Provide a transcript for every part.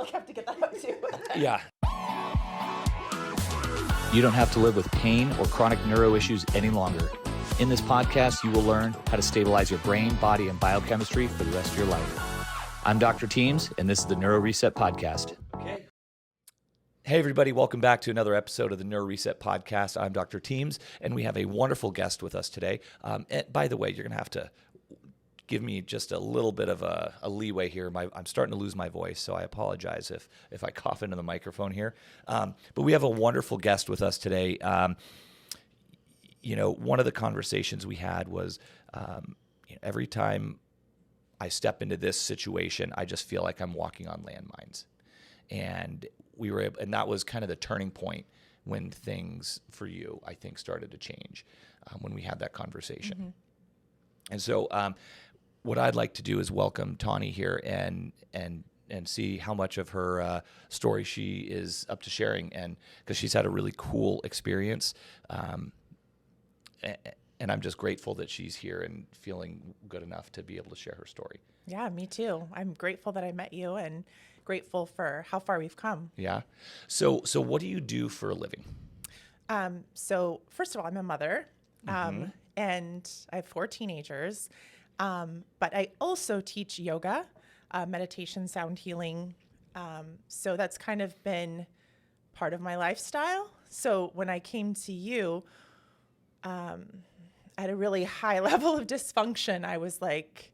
like have to get that out too. Yeah. You don't have to live with pain or chronic neuro issues any longer. In this podcast, you will learn how to stabilize your brain, body, and biochemistry for the rest of your life. I'm Dr. Teams, and this is the NeuroRESET podcast. Okay. Hey, everybody. Welcome back to another episode of the NeuroRESET podcast. I'm Dr. Teams, and we have a wonderful guest with us today. And by the way, you're going to have to give me just a little bit of a leeway here. I'm starting to lose my voice, so I apologize if I cough into the microphone here. But we have a wonderful guest with us today. One of the conversations we had was every time I step into this situation, I just feel like I'm walking on landmines. And that was kind of the turning point when things for you, I think, started to change when we had that conversation. Mm-hmm. And so what I'd like to do is welcome Tawny here and see how much of her story she is up to sharing, and because she's had a really cool experience. And I'm just grateful that she's here and feeling good enough to be able to share her story. Yeah, me too. I'm grateful that I met you and grateful for how far we've come. Yeah. So what do you do for a living? So first of all, I'm a mother, Mm-hmm. and I have 4 teenagers. But I also teach yoga, meditation, sound healing. So that's kind of been part of my lifestyle. So when I came to you, at a really high level of dysfunction, I was like,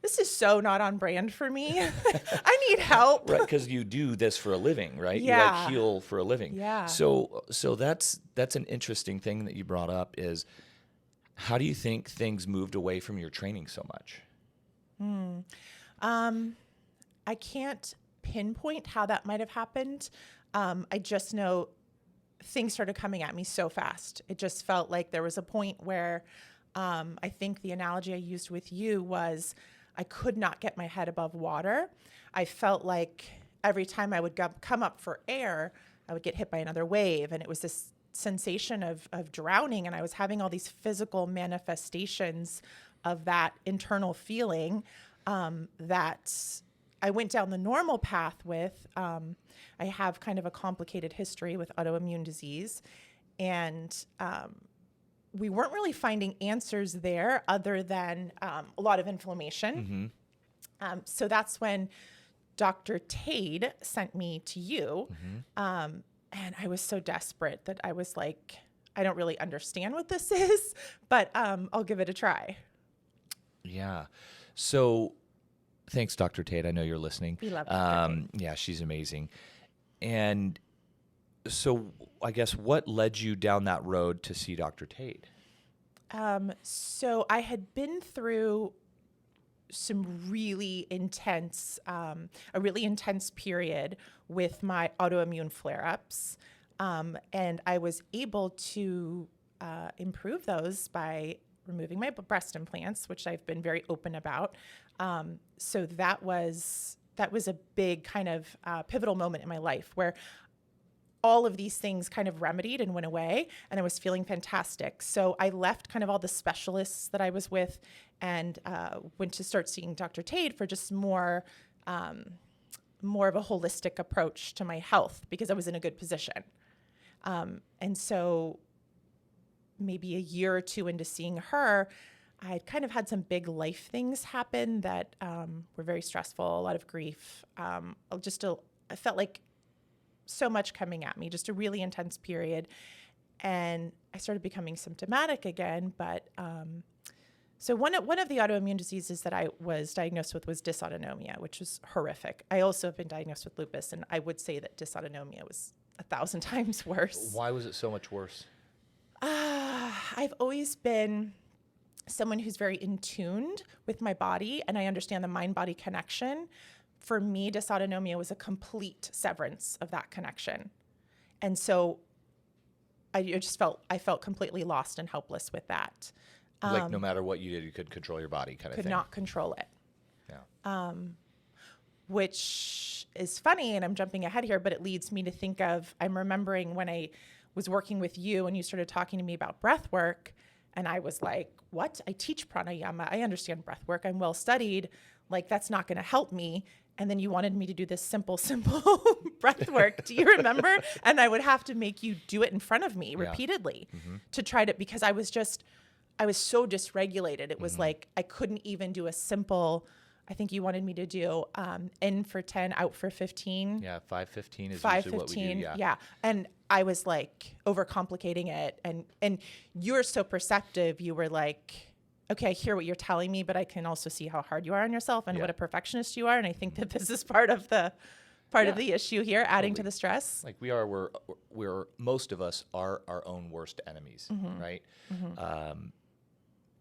this is so not on brand for me. I need help. Right, because you do this for a living, right? Yeah. You like heal for a living. Yeah. So that's an interesting thing that you brought up is, how do you think things moved away from your training so much? I can't pinpoint how that might have happened. I just know things started coming at me so fast. It just felt like there was a point where I think the analogy I used with you was I could not get my head above water. I felt like every time I would come up for air, I would get hit by another wave. And it was this sensation of drowning. And I was having all these physical manifestations of that internal feeling that I went down the normal path with. I have kind of a complicated history with autoimmune disease, and we weren't really finding answers there other than a lot of inflammation. Mm-hmm. So that's when Dr. Tade sent me to you. Mm-hmm. And I was so desperate that I was like, I don't really understand what this is, but I'll give it a try. Yeah. So thanks, Dr. Tade. I know you're listening. We love Dr. Tade. Yeah, she's amazing. And so I guess what led you down that road to see Dr. Tade? So I had been through some really intense, a really intense period with my autoimmune flare-ups. And I was able to improve those by removing my breast implants, which I've been very open about. So that was a big kind of pivotal moment in my life where all of these things kind of remedied and went away, and I was feeling fantastic. So I left kind of all the specialists that I was with and went to start seeing Dr. Tade for just more of a holistic approach to my health because I was in a good position. And so maybe a year or 2 into seeing her, I had kind of had some big life things happen that were very stressful, a lot of grief. I felt like so much coming at me, just a really intense period. And I started becoming symptomatic again. But so one of the autoimmune diseases that I was diagnosed with was dysautonomia, which was horrific. I also have been diagnosed with lupus, and I would say that dysautonomia was 1,000 times worse. Why was it so much worse? I've always been someone who's very in tune with my body, and I understand the mind-body connection. For me, dysautonomia was a complete severance of that connection. And so I felt completely lost and helpless with that. Like no matter what you did, you couldn't control your body kind of thing. Could not control it. Yeah. Which is funny, and I'm jumping ahead here, but it leads me to think of, I'm remembering when I was working with you and you started talking to me about breath work, and I was like, what? I teach pranayama. I understand breath work. I'm well studied. like, that's not going to help me. And then you wanted me to do this simple breath work. Do you remember? And I would have to make you do it in front of me repeatedly to try to, because I was so dysregulated. It was like, I couldn't even do a simple, I think you wanted me to do in for 10, out for 15. Yeah, 5-15 is 5-15, usually what we do. Yeah. And I was like overcomplicating it. And you're so perceptive. You were like, okay, I hear what you're telling me, but I can also see how hard you are on yourself and what a perfectionist you are. And I think that this is part of the issue here, adding to the stress. Like we're most of us are our own worst enemies, right?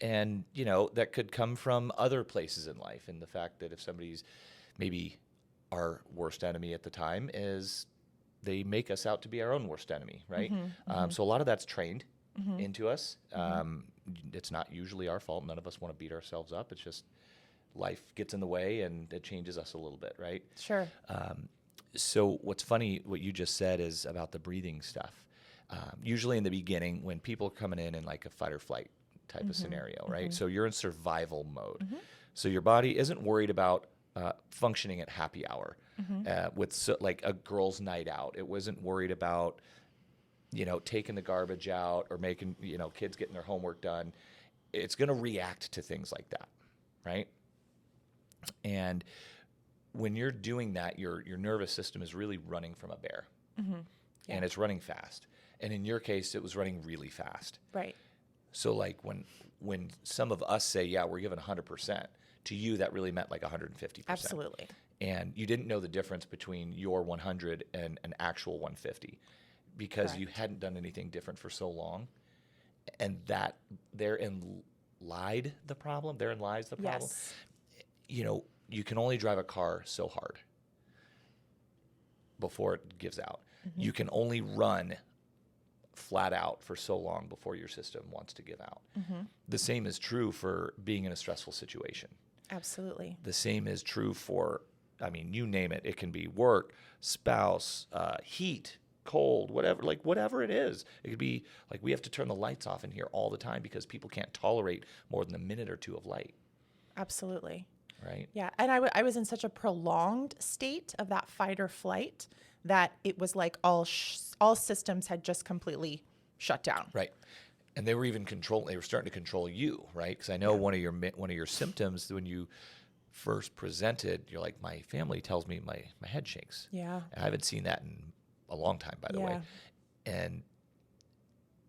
And, you know, that could come from other places in life. And the fact that if somebody's maybe our worst enemy at the time is they make us out to be our own worst enemy, right? So a lot of that's trained into us. It's not usually our fault. None of us want to beat ourselves up. It's just life gets in the way and it changes us a little bit, right? Sure. So what's funny, what you just said is about the breathing stuff. Usually in the beginning when people are coming in like a fight or flight type of scenario, right? So you're in survival mode. So your body isn't worried about functioning at happy hour with like a girl's night out. It wasn't worried about, you know, taking the garbage out or making, you know, kids getting their homework done. It's going to react to things like that, right? And when you're doing that, your nervous system is really running from a bear, and it's running fast. And in your case, it was running really fast. Right. So like when some of us say, yeah, we're giving 100%, to you that really meant like 150%. Absolutely. And you didn't know the difference between your 100 and an actual 150 because you hadn't done anything different for so long. And that therein lies the problem. Yes. You know, you can only drive a car so hard before it gives out. You can only run flat out for so long before your system wants to give out. The same is true for being in a stressful situation. Absolutely. The same is true for, I mean, you name it. It can be work, spouse, heat, cold, whatever it is. It could be like we have to turn the lights off in here all the time because people can't tolerate more than a minute or two of light. Absolutely. Right? Yeah. And I was in such a prolonged state of that fight or flight that it was like all systems had just completely shut down. Right. And they were even they were starting to control you, right? Because I know one of your symptoms when you first presented, you're like, my family tells me my head shakes. Yeah. And I haven't seen that in a long time, by the way.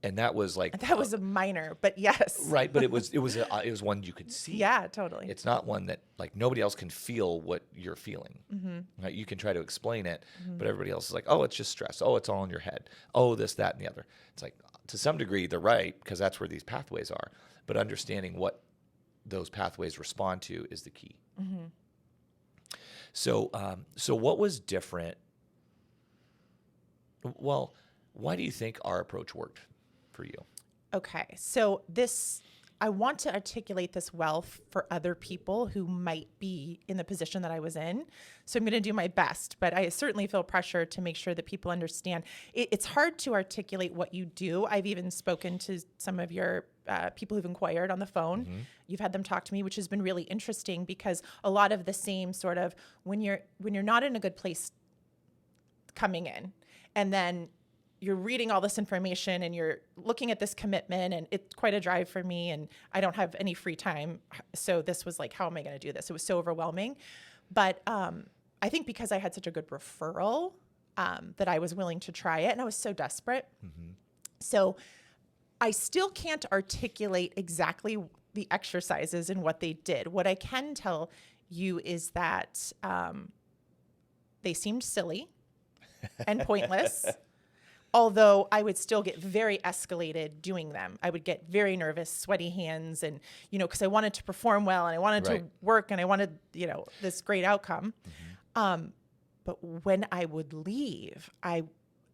And that was like that was a minor, but yes. Right, but it was one you could see. Yeah, totally. It's not one that like nobody else can feel what you're feeling. Right? You can try to explain it, but everybody else is like, oh, it's just stress. Oh, it's all in your head. Oh, this, that, and the other. It's like to some degree they're right because that's where these pathways are. But understanding what those pathways respond to is the key. So what was different? Well, why do you think our approach worked for you? Okay. So I want to articulate this well for other people who might be in the position that I was in. So I'm going to do my best, but I certainly feel pressure to make sure that people understand. It's hard to articulate what you do. I've even spoken to some of your people who've inquired on the phone. You've had them talk to me, which has been really interesting because a lot of the same sort of when you're not in a good place coming in, and then you're reading all this information and you're looking at this commitment, and it's quite a drive for me and I don't have any free time. So this was like, how am I going to do this? It was so overwhelming. But I think because I had such a good referral that I was willing to try it, and I was so desperate. So I still can't articulate exactly the exercises and what they did. What I can tell you is that they seemed silly and pointless. Although I would still get very escalated doing them. I would get very nervous, sweaty hands, and, because I wanted to perform well and I wanted to work and I wanted, this great outcome. But when I would leave,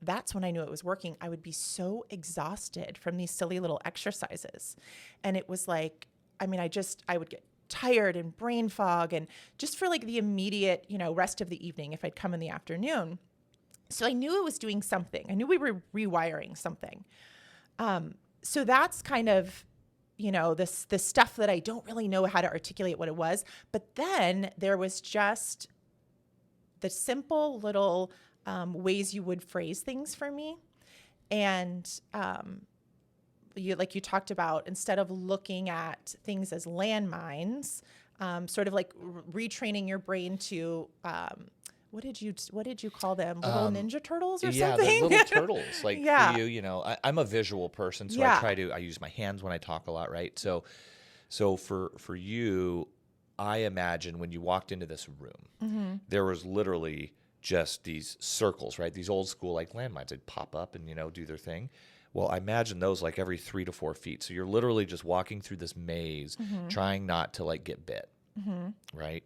that's when I knew it was working. I would be so exhausted from these silly little exercises. And it was like, I would get tired and brain fog, and just for like the immediate, rest of the evening if I'd come in the afternoon. So I knew it was doing something. I knew we were rewiring something. So that's kind of this stuff that I don't really know how to articulate what it was. But then there was just the simple little ways you would phrase things for me. And you talked about, instead of looking at things as landmines, sort of like retraining your brain to what did you call them? Little Ninja Turtles or yeah, something? the little turtles. Like Yeah. for you, I'm a visual person, so Yeah. I use my hands when I talk a lot, right? So for you, I imagine when you walked into this room, there was literally just these circles, right? These old school like landmines. They'd pop up and do their thing. Well, I imagine those like every 3 to 4 feet. So you're literally just walking through this maze, trying not to like get bit, right?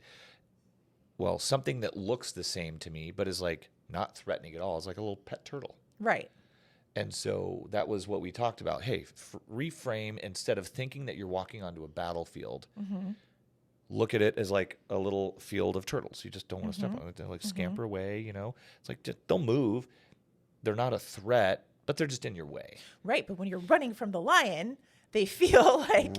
Well, something that looks the same to me, but is like not threatening at all, is like a little pet turtle. Right. And so that was what we talked about. Hey, reframe, instead of thinking that you're walking onto a battlefield, look at it as like a little field of turtles. You just don't want to step on it. They like scamper away, It's like, just don't move. They're not a threat, but they're just in your way. Right. But when you're running from the lion, they feel like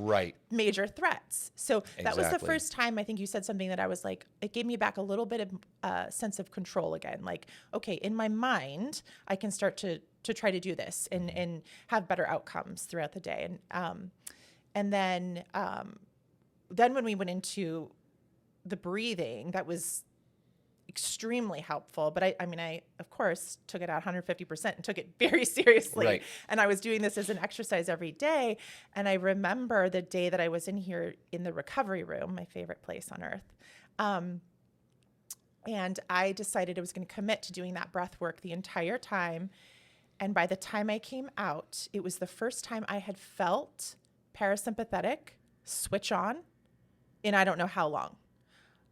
major threats. So that was the first time I think you said something that I was like, it gave me back a little bit of sense of control again. Like, okay, in my mind, I can start to try to do this and have better outcomes throughout the day. And then when we went into the breathing, that was extremely helpful. But I of course took it out 150% and took it very seriously. Right. And I was doing this as an exercise every day. And I remember the day that I was in here in the recovery room, my favorite place on earth. And I decided I was going to commit to doing that breath work the entire time. And by the time I came out, it was the first time I had felt parasympathetic switch on in I don't know how long.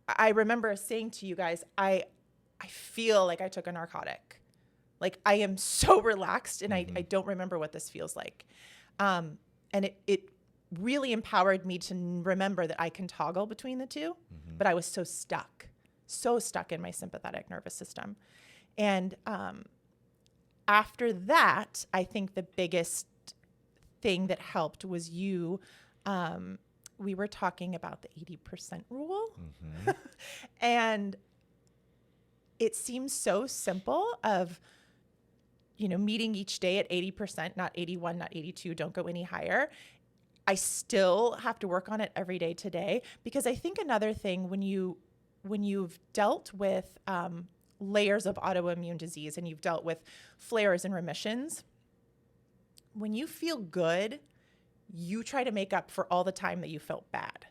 I remember saying to you guys, I feel like I took a narcotic. Like, I am so relaxed, and I don't remember what this feels like. And it really empowered me to remember that I can toggle between the two, but I was so stuck in my sympathetic nervous system. And after that, I think the biggest thing that helped was you. We were talking about the 80% rule. And it seems so simple of, meeting each day at 80%, not 81, not 82, don't go any higher. I still have to work on it every day today, because I think another thing when you've dealt with layers of autoimmune disease and you've dealt with flares and remissions, when you feel good, you try to make up for all the time that you felt bad,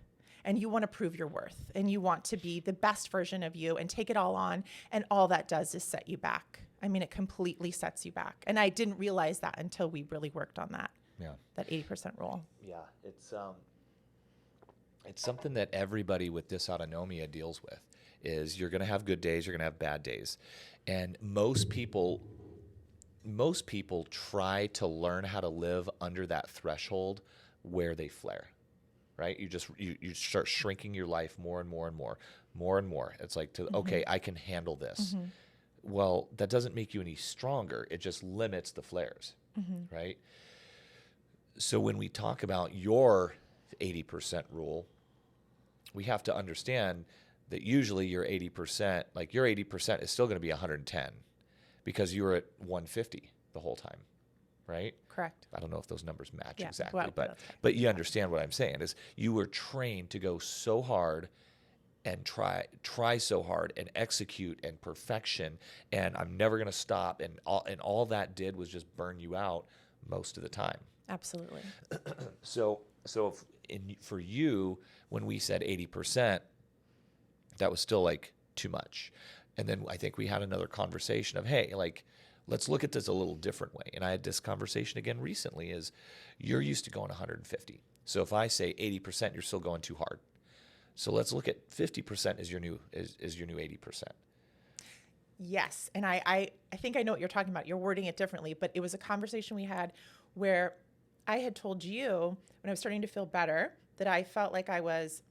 and you want to prove your worth, and you want to be the best version of you and take it all on. And all that does is set you back. I mean, it completely sets you back. And I didn't realize that until we really worked on that. Yeah. That 80% rule. Yeah. It's something that everybody with dysautonomia deals with. Is you're going to have good days, you're going to have bad days. And most people try to learn how to live under that threshold where they flare, right? You start shrinking your life more and more and more. It's like, okay, I can handle this. Well, that doesn't make you any stronger. It just limits the flares, right? So when we talk about your 80% rule, we have to understand that usually your 80% is still going to be 110. Because you were at 150 the whole time, right? Correct. I don't know if those numbers match exactly, well, but you understand what I'm saying is you were trained to go so hard and try so hard and execute and perfection, and I'm never going to stop, and all that did was just burn you out most of the time. Absolutely. So for you, when we said 80%, that was still like too much. And then I think we had another conversation of, hey, like, let's look at this a little different way. And I had this conversation again recently is you're used to going 150. So if I say 80%, you're still going too hard. So let's look at 50% as your new 80%. Yes. And I think I know what you're talking about. You're wording it differently, but it was a conversation we had where I had told you when I was starting to feel better that I felt like I was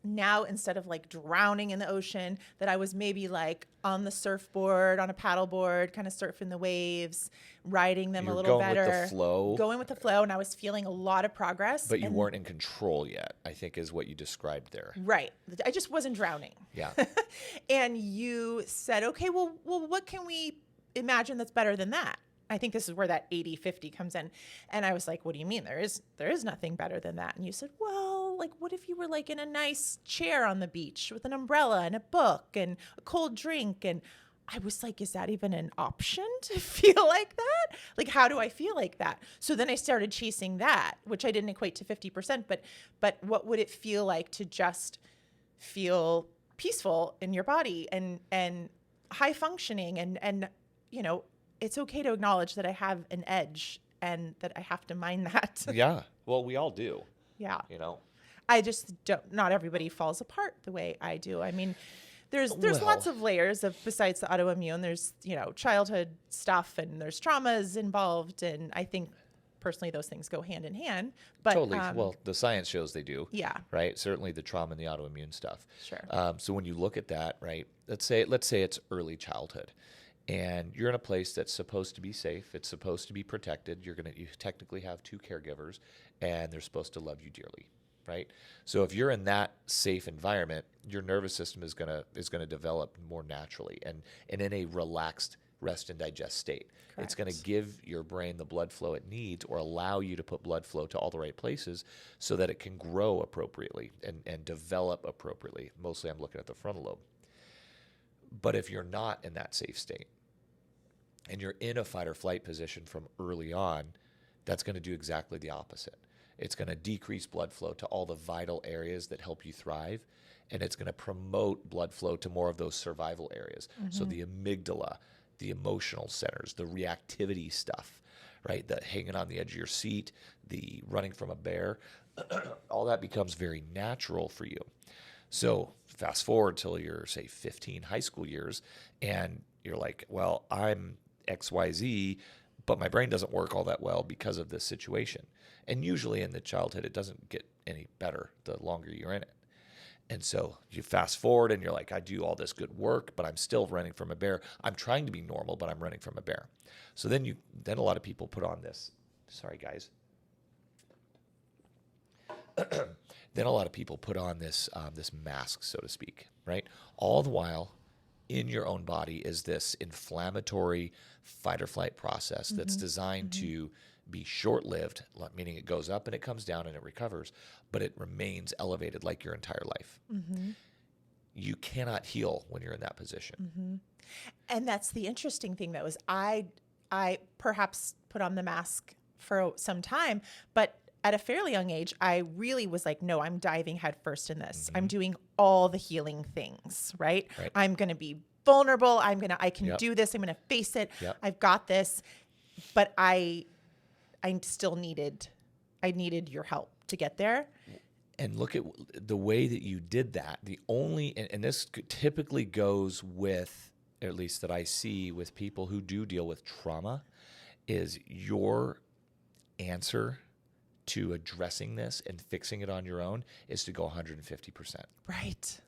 now instead of like drowning in the ocean, that I was maybe like on the surfboard, on a paddleboard, kind of surfing the waves, riding them a little better. Going with the flow. Going with the flow, and I was feeling a lot of progress. But you weren't in control yet, I think is what you described there. Right. I just wasn't drowning. Yeah. And you said, okay, well, what can we imagine that's better than that? I think this is where that 80-50 comes in. And I was like, what do you mean? There is nothing better than that. And you said, well, like, what if you were like in a nice chair on the beach with an umbrella and a book and a cold drink? And I was like, is that even an option to feel like that? Like, how do I feel like that? So then I started chasing that, which I didn't equate to 50%, but what would it feel like to just feel peaceful in your body and high functioning and, you know, it's okay to acknowledge that I have an edge and that I have to mind that. Yeah. Well, we all do. Yeah. You know, I just don't, not everybody falls apart the way I do. I mean, there's lots of layers of, besides the autoimmune, there's, you know, childhood stuff and there's traumas involved. And I think personally those things go hand in hand, but totally. Well, the science shows they do. Yeah. Right. Certainly the trauma and the autoimmune stuff. Sure. So when you look at that, right, let's say it's early childhood. And you're in a place that's supposed to be safe. It's supposed to be protected. You technically have 2 caregivers, and they're supposed to love you dearly, right? So if you're in that safe environment, your nervous system is gonna develop more naturally and in a relaxed rest and digest state. Correct. It's gonna give your brain the blood flow it needs, or allow you to put blood flow to all the right places so that it can grow appropriately and develop appropriately. Mostly I'm looking at the frontal lobe. But if you're not in that safe state and you're in a fight or flight position from early on, that's going to do exactly the opposite. It's going to decrease blood flow to all the vital areas that help you thrive, and it's going to promote blood flow to more of those survival areas. Mm-hmm. So the amygdala, the emotional centers, the reactivity stuff, right? The hanging on the edge of your seat, the running from a bear, all that becomes very natural for you. So fast forward till you're, say, 15 high school years, and you're like, well, I'm XYZ, but my brain doesn't work all that well because of this situation. And usually in the childhood, it doesn't get any better the longer you're in it. And so you fast forward and you're like, I do all this good work, but I'm still running from a bear. I'm trying to be normal, but I'm running from a bear. So then a lot of people put on this. Sorry, guys. Then a lot of people put on this mask, so to speak, right? All the while, in your own body is this inflammatory fight or flight process that's designed to be short-lived, meaning it goes up and it comes down and it recovers, but it remains elevated like your entire life. Mm-hmm. You cannot heal when you're in that position. Mm-hmm. And that's the interesting thing, though, is I perhaps put on the mask for some time, but at a fairly young age, I really was like, no, I'm diving headfirst in this. Mm-hmm. I'm doing all the healing things, right? I'm going to be vulnerable. I can do this. I'm going to face it. Yep. I've got this. But I still needed your help to get there. And look at the way that you did that. And this typically goes with, at least that I see with people who do deal with trauma, is your answer to addressing this and fixing it on your own is to go 150%. Right.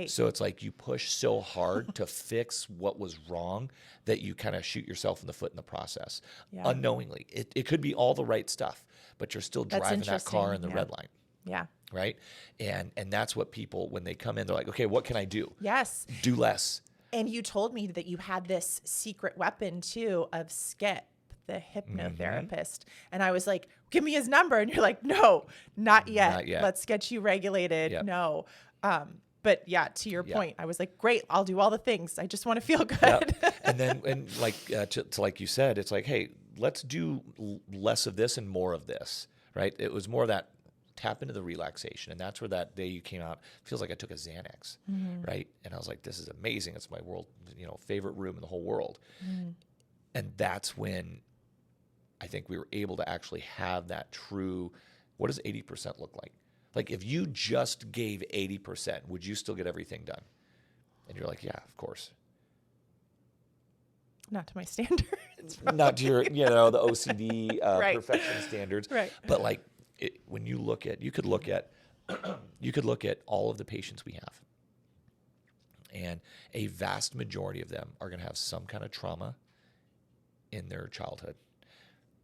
So it's like you push so hard to fix what was wrong that you kind of shoot yourself in the foot in the process. Yeah. Unknowingly. It could be all the right stuff, but you're still driving that car in the red line. Yeah. Right? And that's what people, when they come in, they're like, okay, what can I do? Yes. Do less. And you told me that you had this secret weapon too of Skip, the hypnotherapist. Mm-hmm. And I was like, give me his number. And you're like, no, not yet. Not yet. Let's get you regulated. Yep. No. But yeah, to your point, I was like, great, I'll do all the things. I just want to feel good. Yep. And like, like you said, it's like, hey, let's do less of this and more of this, right? It was more of that tap into the relaxation. And that's where that day you came out, feels like I took a Xanax, right? And I was like, this is amazing. It's my favorite room in the whole world. Mm-hmm. And that's when I think we were able to actually have that true, what does 80% look like? Like if you just gave 80%, would you still get everything done? And you're like, yeah, of course. Not to my standards. Not to your, the OCD perfection standards. Right. But like when you could look at you could look at all of the patients we have, and a vast majority of them are going to have some kind of trauma in their childhood.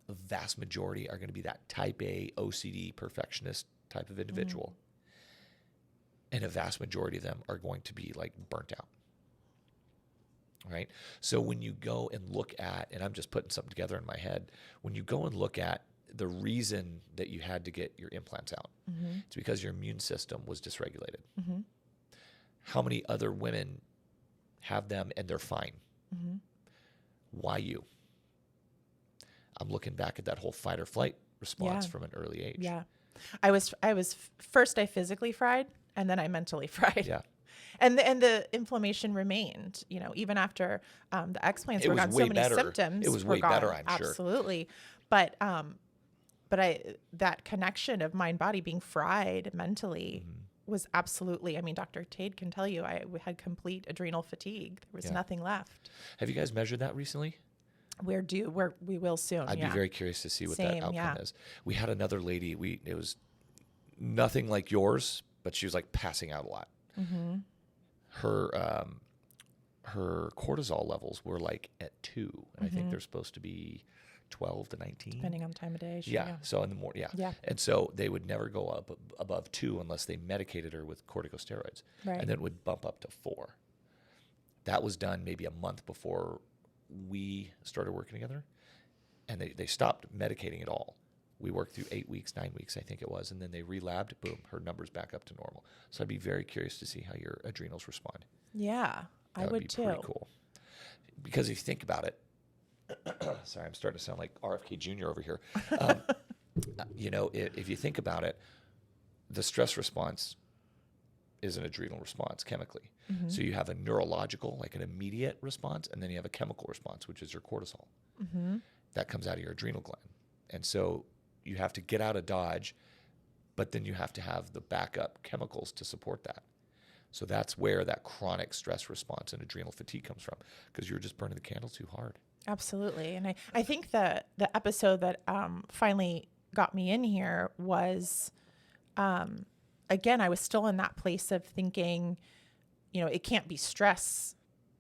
A vast majority are going to be that type A OCD perfectionist type of individual. And a vast majority of them are going to be like burnt out. Right? So when you go and look at, and I'm just putting something together in my head, when you go and look at the reason that you had to get your implants out, it's because your immune system was dysregulated. How many other women have them and they're fine? Why you? I'm looking back at that whole fight or flight response from an early age. Yeah. I was first I physically fried and then I mentally fried. Yeah. And the inflammation remained, even after the explants were gone. So many symptoms. It was were way gone. better, I'm sure. Absolutely. But that connection of mind body being fried mentally was absolutely. I mean, Dr. Tade can tell you, I had complete adrenal fatigue. There was nothing left. Have you guys measured that recently? We will soon. I'd be very curious to see what that outcome yeah. is. We had another lady. It was nothing like yours, but she was like passing out a lot. Her cortisol levels were like at 2, and I think they're supposed to be 12 to 19, depending on time of day. Sure, yeah. So in the morning, and so they would never go up above 2 unless they medicated her with corticosteroids, Right. and then it would bump up to 4. That was done maybe a month before we started working together, and they stopped medicating at all. We worked through 8 weeks, 9 weeks, I think it was, and then they relabbed. Boom, her numbers back up to normal. So I'd be very curious to see how your adrenals respond. Yeah, I would be too. Pretty cool. Because if you think about it, sorry, I'm starting to sound like RFK Jr. over here. If you think about it, the stress response is an adrenal response chemically. So you have a neurological, like an immediate response, and then you have a chemical response, which is your cortisol. That comes out of your adrenal gland. And so you have to get out of Dodge, but then you have to have the backup chemicals to support that. So that's where that chronic stress response and adrenal fatigue comes from, because you're just burning the candle too hard. Absolutely. And I think the episode that finally got me in here was, again, I was still in that place of thinking, it can't be stress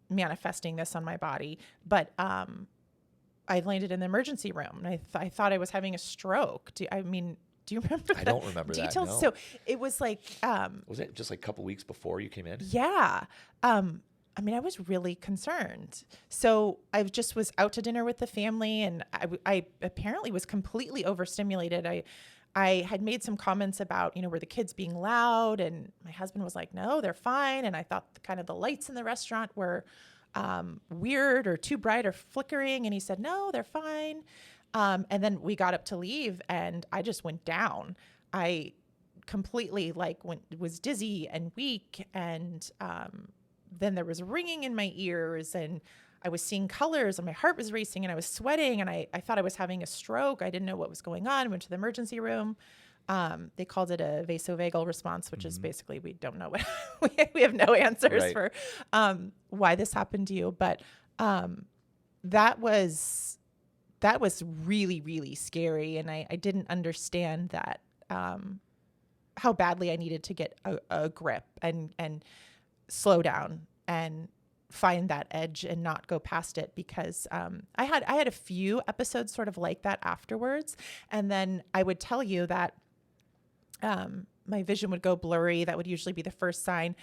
manifesting this on my body. But I landed in the emergency room, and I thought I was having a stroke. Do you remember I don't remember that, details? no. So it was like... was it just like a couple weeks before you came in? Yeah. I was really concerned. So I just was out to dinner with the family, and I apparently was completely overstimulated. I had made some comments about, were the kids being loud? And my husband was like, no, they're fine. And I thought kind of the lights in the restaurant were weird or too bright or flickering. And he said, no, they're fine. And then we got up to leave, and I just went down. I completely was dizzy and weak. And then there was ringing in my ears, and I was seeing colors, and my heart was racing, and I was sweating, and I thought I was having a stroke. I didn't know what was going on. I went to the emergency room. They called it a vasovagal response, which is basically, we don't know what, we have no answers for why this happened to you. But that was really, really scary. And I didn't understand that, how badly I needed to get a grip and slow down and find that edge and not go past it, because I had a few episodes sort of like that afterwards. And then I would tell you that my vision would go blurry. That would usually be the first sign.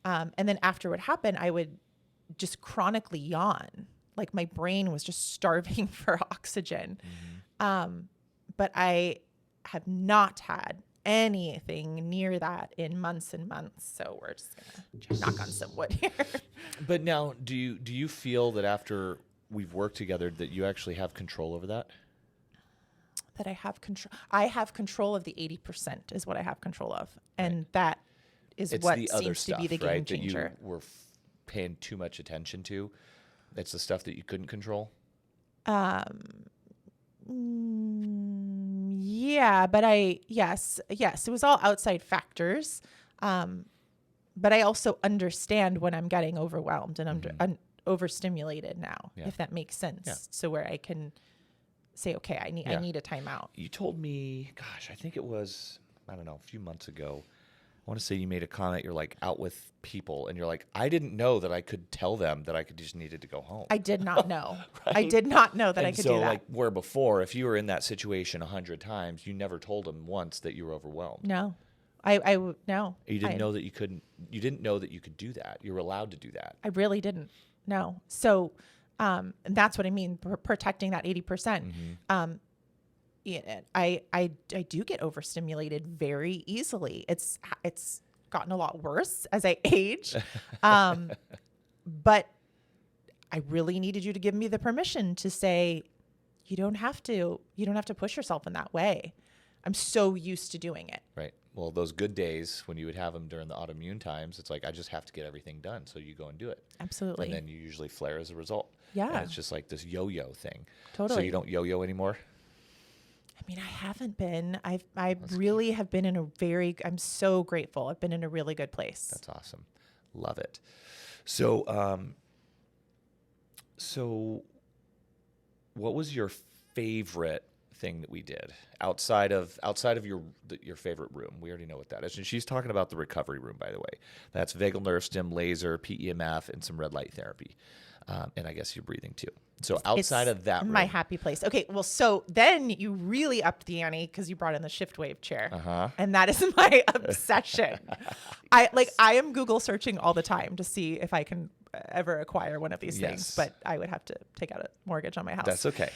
And then after what happened, I would just chronically yawn. Like my brain was just starving for oxygen. But I have not had anything near that in months and months. So we're just gonna knock on some wood here. But now, do you feel that after we've worked together that you actually have control over that? That I have control. I have control of the 80% is what I have control of, and that is It's what the other seems stuff, to be the game right, changer. that you were paying too much attention to. It's the stuff that you couldn't control. Yeah, but yes, it was all outside factors. But I also understand when I'm getting overwhelmed and I'm overstimulated now, if that makes sense. Yeah. So where I can say, okay, I need a timeout. You told me, gosh, I think it was, I don't know, a few months ago, want to say you made a comment. You're like out with people, and you're like, I didn't know that I could tell them that I could just needed to go home. I did not know. I Right? did not know that I And could so, do that. like, where before, if you were in that situation 100 times, you never told them once that you were overwhelmed. No, no. You didn't know that you couldn't. You didn't know that you could do that. You were allowed to do that. I really didn't. No. So, and that's what I mean, protecting that 80%. Yeah, I do get overstimulated very easily. It's gotten a lot worse as I age. But I really needed you to give me the permission to say, you don't have to push yourself in that way. I'm so used to doing it. Right. Well, those good days when you would have them during the autoimmune times, it's like, I just have to get everything done. So you go and do it. Absolutely. And then you usually flare as a result. Yeah. And it's just like this yo-yo thing. Totally. So you don't yo-yo anymore? I mean, I haven't been. I really have been in I'm so grateful. I've been in a really good place. That's awesome. Love it. So, what was your favorite thing that we did outside of your favorite room? We already know what that is. And she's talking about the recovery room, by the way. That's vagal nerve stim, laser, PEMF, and some red light therapy. And I guess you're breathing too. So outside of that room, my happy place. Okay, well, so then you really upped the ante because you brought in the shift wave chair, and that is my obsession. I am Google searching all the time to see if I can ever acquire one of these things, but I would have to take out a mortgage on my house. That's okay.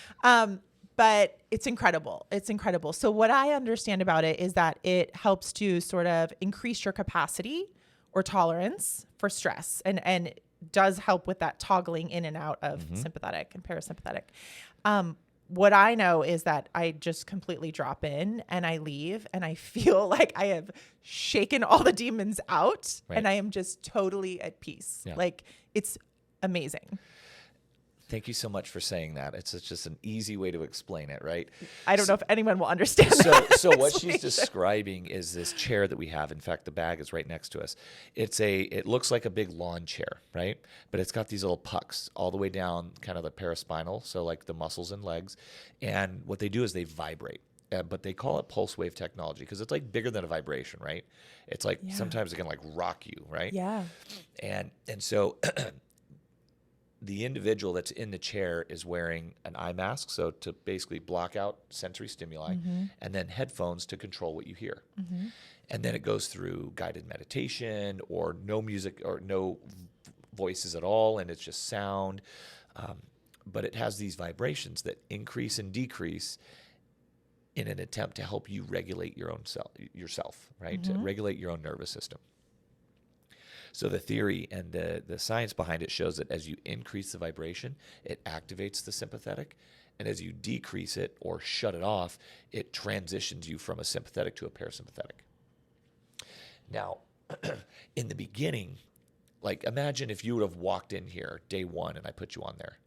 But it's incredible. It's incredible. So what I understand about it is that it helps to sort of increase your capacity or tolerance for stress, and does help with that toggling in and out of sympathetic and parasympathetic. What I know is that I just completely drop in and I leave and I feel like I have shaken all the demons out, and I am just totally at peace. Yeah. Like, it's amazing. Thank you so much for saying that. It's just an easy way to explain it, right? I don't know if anyone will understand that. So what she's describing is this chair that we have. In fact, the bag is right next to us. It looks like a big lawn chair, right? But it's got these little pucks all the way down kind of the paraspinal, so like the muscles and legs. And what they do is they vibrate. But they call it pulse wave technology because it's like bigger than a vibration, right? It's like sometimes it can like rock you, right? Yeah. And so the individual that's in the chair is wearing an eye mask, so to basically block out sensory stimuli, and then headphones to control what you hear. And then it goes through guided meditation or no music or no voices at all, and it's just sound. But it has these vibrations that increase and decrease in an attempt to help you regulate yourself, right? To regulate your own nervous system. So the theory and the science behind it shows that as you increase the vibration, it activates the sympathetic. And as you decrease it or shut it off, it transitions you from a sympathetic to a parasympathetic. Now, in the beginning, like imagine if you would have walked in here day one and I put you on there.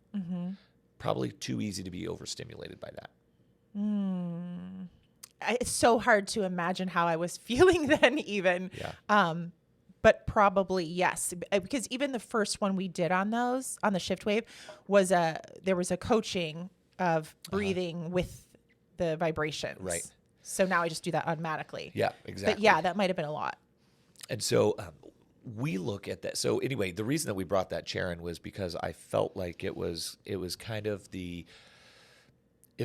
Probably too easy to be overstimulated by that. It's so hard to imagine how I was feeling then even. Yeah. But probably yes, because even the first one we did on the shift wave there was a coaching of breathing with the vibrations. Right. So now I just do that automatically. Yeah, exactly. But yeah, that might have been a lot. And so we look at that. So anyway, the reason that we brought that chair in was because I felt like it was kind of there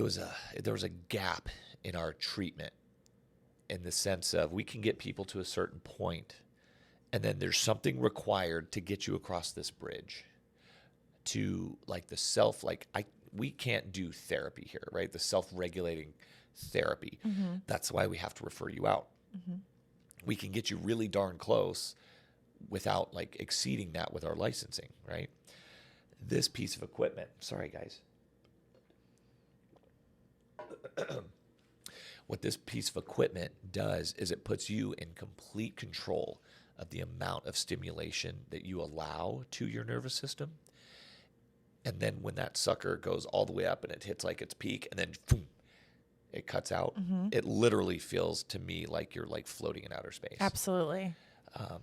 was a gap in our treatment in the sense of we can get people to a certain point, and then there's something required to get you across this bridge to like the self, we can't do therapy here, right? The self-regulating therapy. That's why we have to refer you out. We can get you really darn close without like exceeding that with our licensing, right? This piece of equipment, sorry guys. What this piece of equipment does is it puts you in complete control of the amount of stimulation that you allow to your nervous system. And then when that sucker goes all the way up and it hits like its peak and then boom, it cuts out, it literally feels to me like you're like floating in outer space. Absolutely.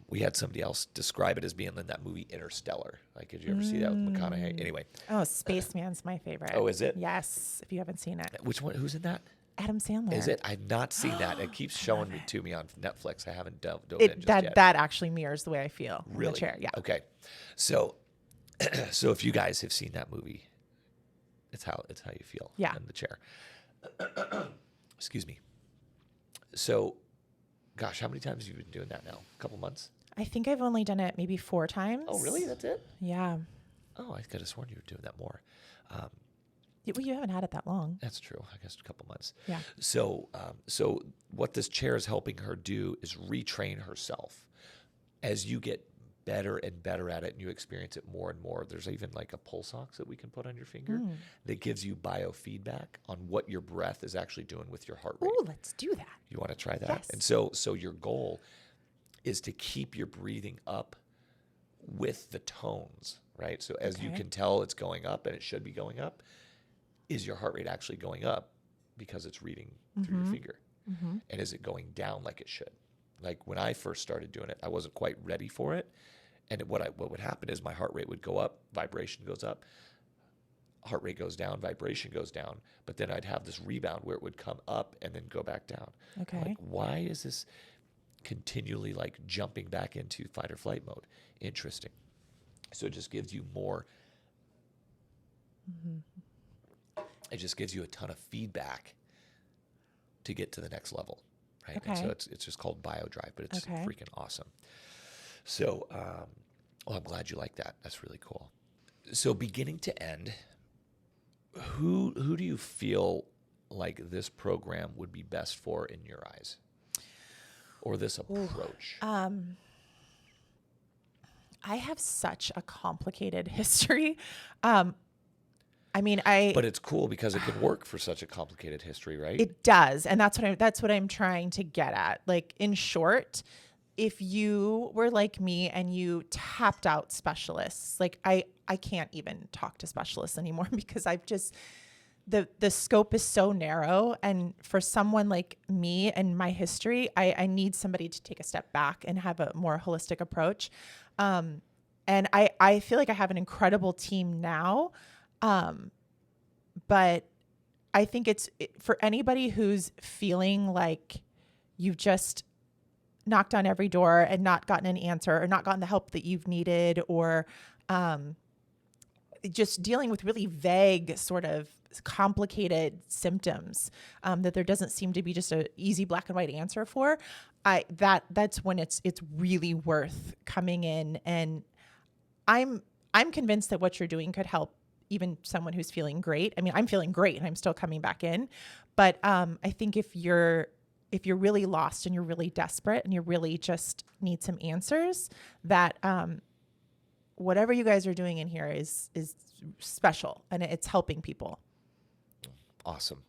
We had somebody else describe it as being in that movie Interstellar. Like, did you ever see that with McConaughey? Anyway. Oh, Spaceman's my favorite. Oh, is it? Yes, if you haven't seen it. Which one? Who's in that? Adam Sandler. Is it? I've not seen that. It keeps showing it to me on Netflix. I haven't dove in just that yet. that actually mirrors the way I feel in Really? the chair. Yeah. Okay. So, so if you guys have seen that movie, it's how you feel Yeah. in the chair. Excuse me. So, gosh, how many times have you been doing that now? A couple months? I think I've only done it maybe 4 times. Oh, really? That's it? Yeah. Oh, I could have sworn you were doing that more. Well, you haven't had it that long. That's true. I guess a couple months. Yeah. So, so what this chair is helping her do is retrain herself. As you get better and better at it, and you experience it more and more, there's even like a pulse ox that we can put on your finger that gives you biofeedback on what your breath is actually doing with your heart rate. Ooh, let's do that. You want to try that? Yes. And so your goal is to keep your breathing up with the tones, right? So as you Okay. can tell it's going up, and it should be going up, is your heart rate actually going up because it's reading through your finger? And is it going down like it should? Like when I first started doing it, I wasn't quite ready for it. And what would happen is my heart rate would go up, vibration goes up, heart rate goes down, vibration goes down. But then I'd have this rebound where it would come up and then go back down. Okay. Like, why is this continually like jumping back into fight or flight mode? Interesting. So it just gives you more. It just gives you a ton of feedback to get to the next level, right? And so Okay. it's just called BioDrive, but it's Okay. freaking awesome. So, well, I'm glad you like that. That's really cool. So, beginning to end, who do you feel like this program would be best for in your eyes, or this approach? I have such a complicated history. But it's cool because it can work for such a complicated history, right? It does, and that's what I'm trying to get at. Like, in short, if you were like me and you tapped out specialists, like I can't even talk to specialists anymore because I've just the scope is so narrow, and for someone like me and my history, I need somebody to take a step back and have a more holistic approach. And I feel like I have an incredible team now. But I think for anybody who's feeling like you've just knocked on every door and not gotten an answer, or not gotten the help that you've needed, or just dealing with really vague, sort of complicated symptoms that there doesn't seem to be just an easy black and white answer for, that's when it's really worth coming in. And I'm convinced that what you're doing could help even someone who's feeling great. I mean, I'm feeling great and I'm still coming back in. But I think if you're really lost and you're really desperate and you really just need some answers, that whatever you guys are doing in here is special, and it's helping people. Awesome.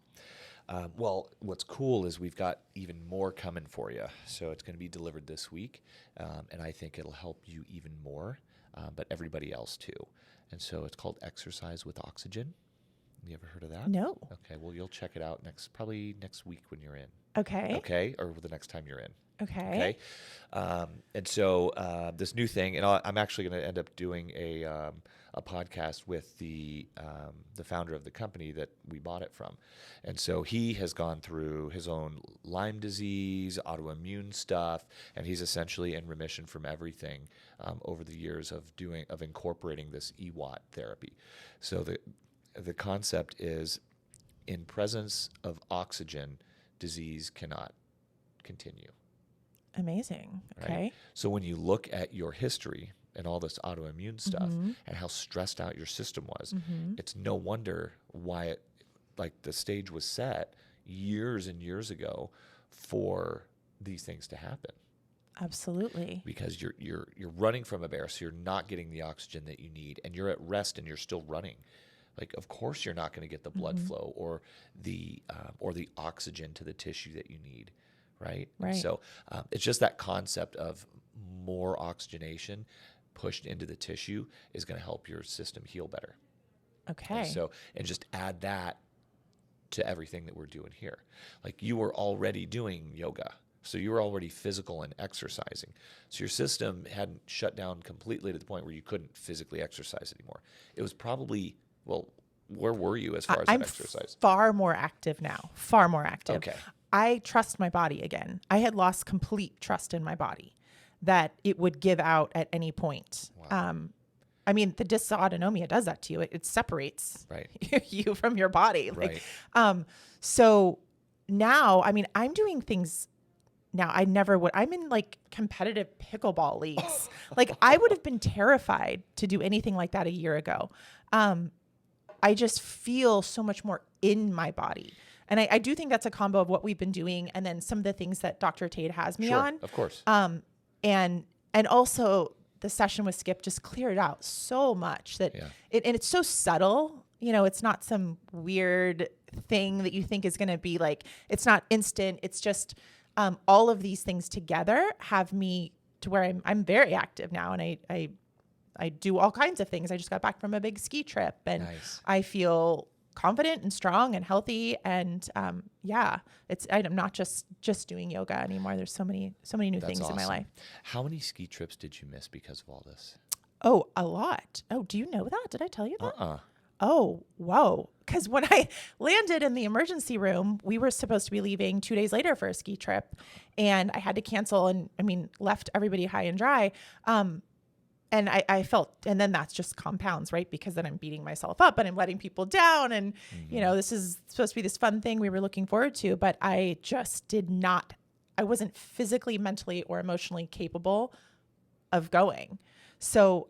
Well, what's cool is we've got even more coming for you. So it's going to be delivered this week, and I think it'll help you even more, but everybody else too. And so it's called Exercise with Oxygen. You ever heard of that? No. Okay, well, you'll check it out probably next week when you're in. Okay. Okay, or the next time you're in. Okay. Okay. And so this new thing, and I'm actually going to end up doing a podcast with the founder of the company that we bought it from. And so he has gone through his own Lyme disease, autoimmune stuff, and he's essentially in remission from everything over the years of incorporating this EWAT therapy. So the concept is, in presence of oxygen, disease cannot continue. Amazing. Right? Okay. So when you look at your history and all this autoimmune stuff and how stressed out your system was, it's no wonder why the stage was set years and years ago for these things to happen. Absolutely. Because you're running from a bear, so you're not getting the oxygen that you need, and you're at rest and you're still running. Like, of course you're not going to get the blood flow or the oxygen to the tissue that you need. Right. Right. And so it's just that concept of more oxygenation pushed into the tissue is going to help your system heal better. Okay. And just add that to everything that we're doing here. Like, you were already doing yoga, so you were already physical and exercising. So your system hadn't shut down completely to the point where you couldn't physically exercise anymore. It was probably, well, where were you as far as I'm that exercise? far more active now. Far more active. Okay. I trust my body again. I had lost complete trust in my body that it would give out at any point. Wow. I mean, the dysautonomia does that to you. It separates Right. you from your body. Right. So now, I mean, I'm doing things now I never would. I'm in like competitive pickleball leagues. Like I would have been terrified to do anything like that a year ago. I just feel so much more in my body. And I do think that's a combo of what we've been doing and then some of the things that Dr. Tate has me Sure, on. of course. And also the session with Skip just cleared out so much that and it's so subtle, you know, it's not some weird thing that you think is going to be like, it's not instant. It's just, all of these things together have me to where I'm very active now. And I do all kinds of things. I just got back from a big ski trip and Nice. I feel confident and strong and healthy. And, I'm not just doing yoga anymore. There's so many new That's things in my awesome. life. How many ski trips did you miss because of all this? Oh, a lot. Oh, do you know that? Did I tell you that? Uh-uh. Oh, whoa. Because when I landed in the emergency room, we were supposed to be leaving 2 days later for a ski trip. And I had to cancel and, left everybody high and dry. And I felt, and then that's just compounds, right? Because then I'm beating myself up and I'm letting people down. And, this is supposed to be this fun thing we were looking forward to. But I just I wasn't physically, mentally, or emotionally capable of going. So,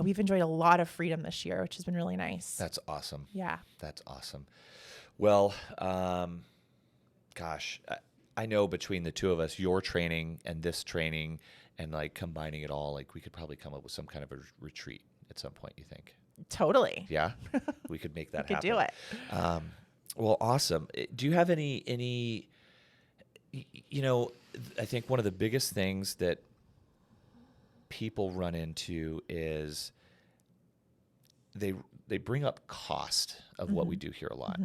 we've enjoyed a lot of freedom this year, which has been really nice. That's awesome. Yeah. That's awesome. Well, I know between the two of us, your training and this training and like combining it all, like we could probably come up with some kind of a retreat at some point, you think? Totally. Yeah? We could make that We happen. could do it. Well, awesome. Do you have any, I think one of the biggest things that people run into is they bring up cost of what we do here a lot.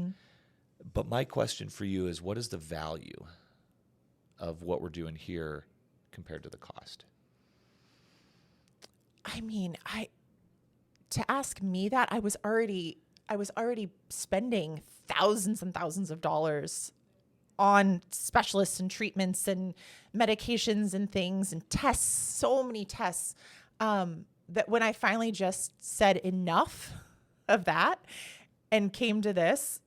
But my question for you is, what is the value of what we're doing here compared to the cost? To ask me that, I was already spending thousands and thousands of dollars on specialists and treatments and medications and things and tests, so many tests, that when I finally just said enough of that and came to this,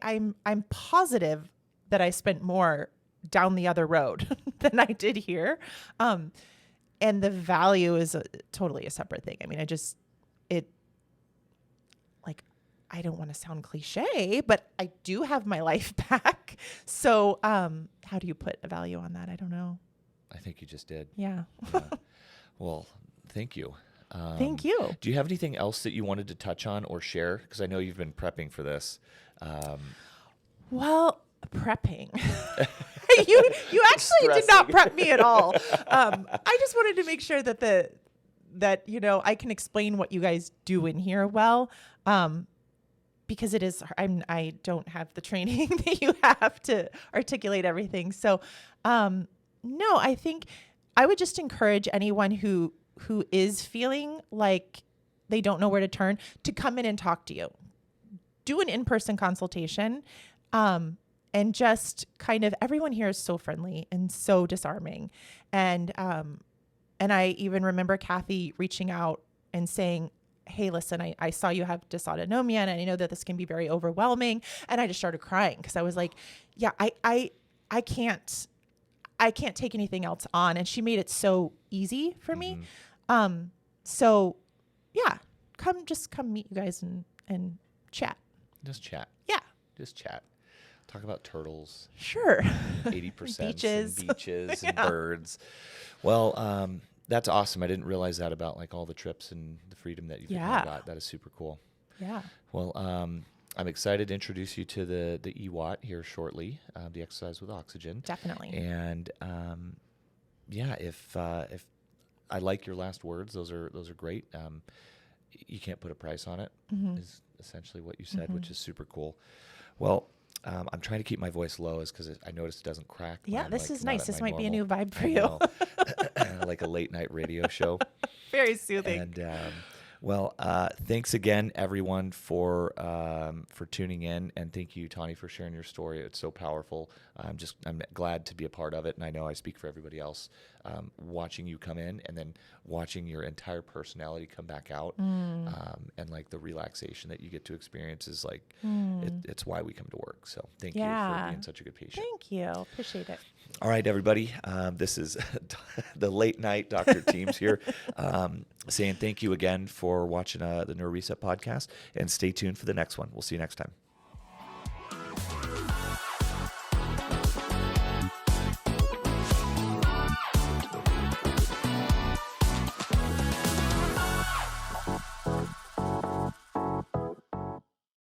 I'm positive that I spent more down the other road than I did here. And the value is totally a separate thing. I don't want to sound cliche, but I do have my life back. So how do you put a value on that? I don't know. I think you just did. Yeah. Well, thank you. Thank you. Do you have anything else that you wanted to touch on or share? Because I know you've been prepping for this. Well, prepping. you actually did not prep me at all. I just wanted to make sure that I can explain what you guys do in here well. Because it is, I don't have the training that you have to articulate everything. So, no, I think I would just encourage anyone who is feeling like they don't know where to turn to come in and talk to you. Do an in-person consultation. And just kind of, everyone here is so friendly and so disarming. And I even remember Kathy reaching out and saying, hey, listen, I saw you have dysautonomia and I know that this can be very overwhelming. And I just started crying because I was like, yeah, I can't take anything else on. And she made it so easy for me. So yeah, come meet you guys and chat. Just chat. Yeah. Just chat. Talk about turtles. Sure. 80% Beaches. and beaches and birds. Well, that's awesome. I didn't realize that about like all the trips and the freedom that you've got. That is super cool. Yeah. Well, I'm excited to introduce you to the EWOT here shortly, the exercise with oxygen. Definitely. And if I like your last words, those are great. You can't put a price on it, is essentially what you said, which is super cool. Well, I'm trying to keep my voice low because I noticed it doesn't crack. Yeah, this is nice. This might be a new vibe for you. Like a late night radio show. Very soothing. And Well, thanks again, everyone, for tuning in, and thank you, Tani, for sharing your story. It's so powerful. I'm glad to be a part of it, and I know I speak for everybody else. Watching you come in, and then watching your entire personality come back out, and like the relaxation that you get to experience is like it's why we come to work. So thank you for being such a good patient. Thank you. Appreciate it. All right, everybody. This is the late night Dr. Teams here, saying thank you again for watching the NeuroRESET podcast, and stay tuned for the next one. We'll see you next time.